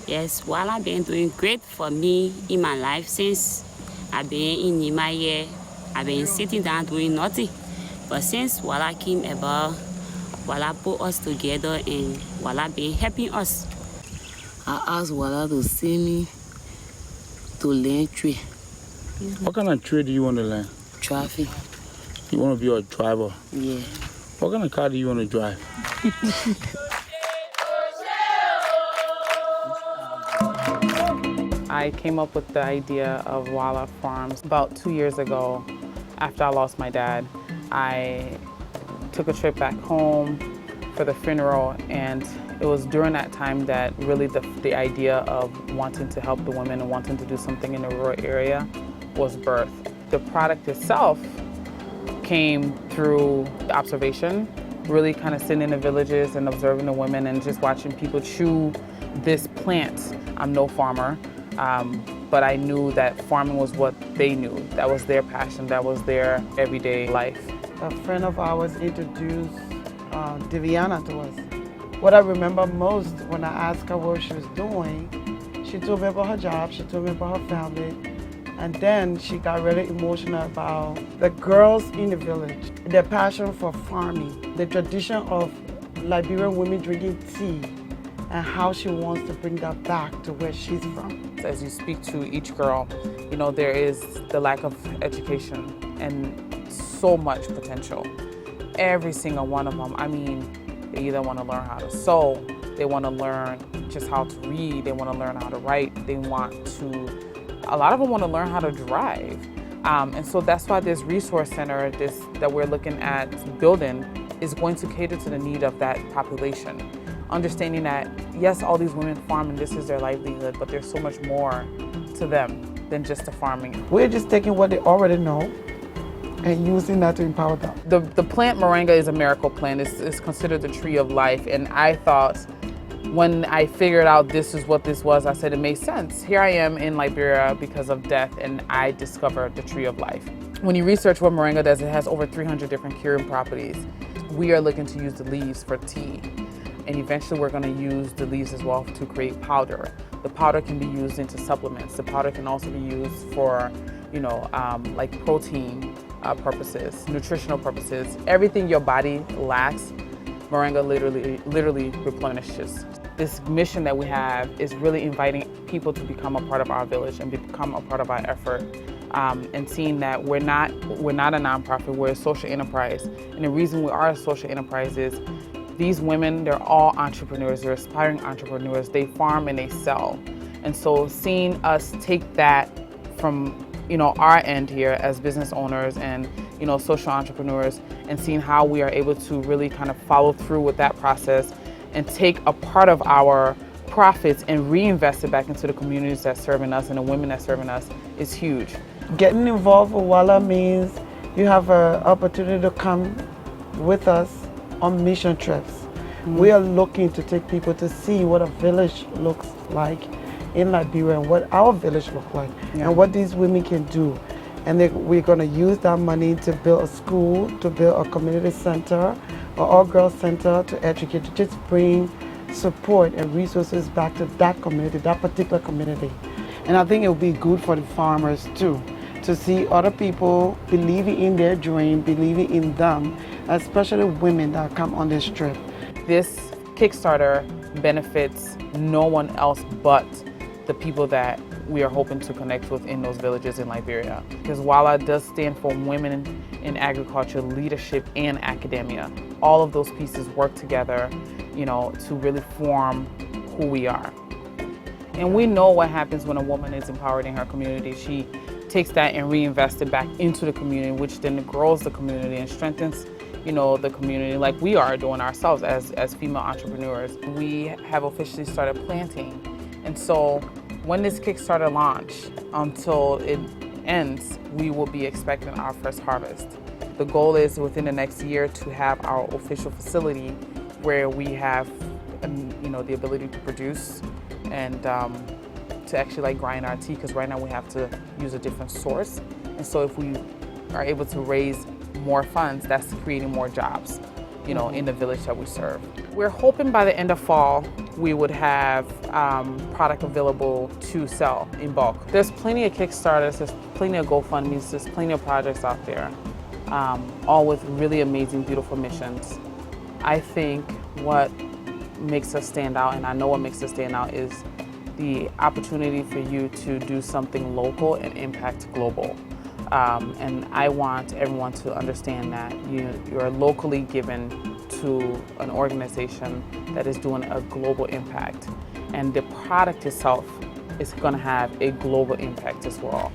Yes, while I've been doing great for me in my life since I've been in Nima here. I've been sitting down doing nothing. But since Walla came about, Walla put us together and Walla been helping us. I asked Walla to send me to learn trade. What kind of trade do you want to learn? Traffic. You want to be a driver? Yeah. What kind of car do you want to drive? I came up with the idea of Walla Farms about 2 years ago. After I lost my dad, I took a trip back home for the funeral, and it was during that time that really the idea of wanting to help the women and wanting to do something in the rural area was birthed. The product itself came through the observation, really kind of sitting in the villages and observing the women and just watching people chew this plant. I'm no farmer, but I knew that farming was what they knew. That was their passion, that was their everyday life. A friend of ours introduced Diviana to us. What I remember most when I asked her what she was doing, she told me about her job, she told me about her family, and then she got really emotional about the girls in the village, their passion for farming, the tradition of Liberian women drinking tea, and how she wants to bring that back to where she's from. As you speak to each girl, you know, there is the lack of education and so much potential. Every single one of them, I mean, they either want to learn how to sew, they want to learn just how to read, they want to learn how to write, they want to, a lot of them want to learn how to drive. And so that's why this resource center that we're looking at building is going to cater to the need of that population. Understanding that, yes, all these women farm and this is their livelihood, but there's so much more to them than just the farming. We're just taking what they already know and using that to empower them. The plant moringa is a miracle plant. It's considered the tree of life. And I thought, when I figured out this is what this was, I said it makes sense. Here I am in Liberia because of death, and I discovered the tree of life. When you research what moringa does, it has over 300 different curing properties. We are looking to use the leaves for tea. And eventually we're going to use the leaves as well to create powder. The powder can be used into supplements. The powder can also be used for, you know, like protein purposes, nutritional purposes. Everything your body lacks, moringa literally replenishes. This mission that we have is really inviting people to become a part of our village and become a part of our effort. And seeing that we're not a nonprofit, we're a social enterprise. And the reason we are a social enterprise is these women, they're all entrepreneurs, they're aspiring entrepreneurs, they farm and they sell. And so seeing us take that from, you know, our end here as business owners and, you know, social entrepreneurs, and seeing how we are able to really kind of follow through with that process and take a part of our profits and reinvest it back into the communities that's serving us and the women that's serving us is huge. Getting involved with Walla means you have an opportunity to come with us on mission trips. We are looking to take people to see what a village looks like in Liberia and what our village looks like and what these women can do. And we're going to use that money to build a school, to build a community center, an all-girls center to educate, to just bring support and resources back to that community, that particular community. And I think it will be good for the farmers too, to see other people believing in their dream, believing in them, especially women that come on this trip. This Kickstarter benefits no one else but the people that we are hoping to connect with in those villages in Liberia. Because WALA does stand for Women in Agriculture, Leadership, and Academia. All of those pieces work together, you know, to really form who we are. And we know what happens when a woman is empowered in her community. She takes that and reinvests it back into the community, which then grows the community and strengthens, you know, the community like we are doing ourselves as female entrepreneurs. We have officially started planting. And so when this Kickstarter launch until it ends, we will be expecting our first harvest. The goal is within the next year to have our official facility where we have, you know, the ability to produce and to actually like grind our tea, because right now we have to use a different source. And so if we are able to raise more funds, that's creating more jobs, you know, in the village that we serve. We're hoping by the end of fall we would have product available to sell in bulk. There's plenty of Kickstarters, there's plenty of GoFundMes, there's plenty of projects out there, all with really amazing, beautiful missions. I think what makes us stand out, and I know what makes us stand out, is the opportunity for you to do something local and impact global. And I want everyone to understand that you're locally given to an organization that is doing a global impact. And the product itself is going to have a global impact as well.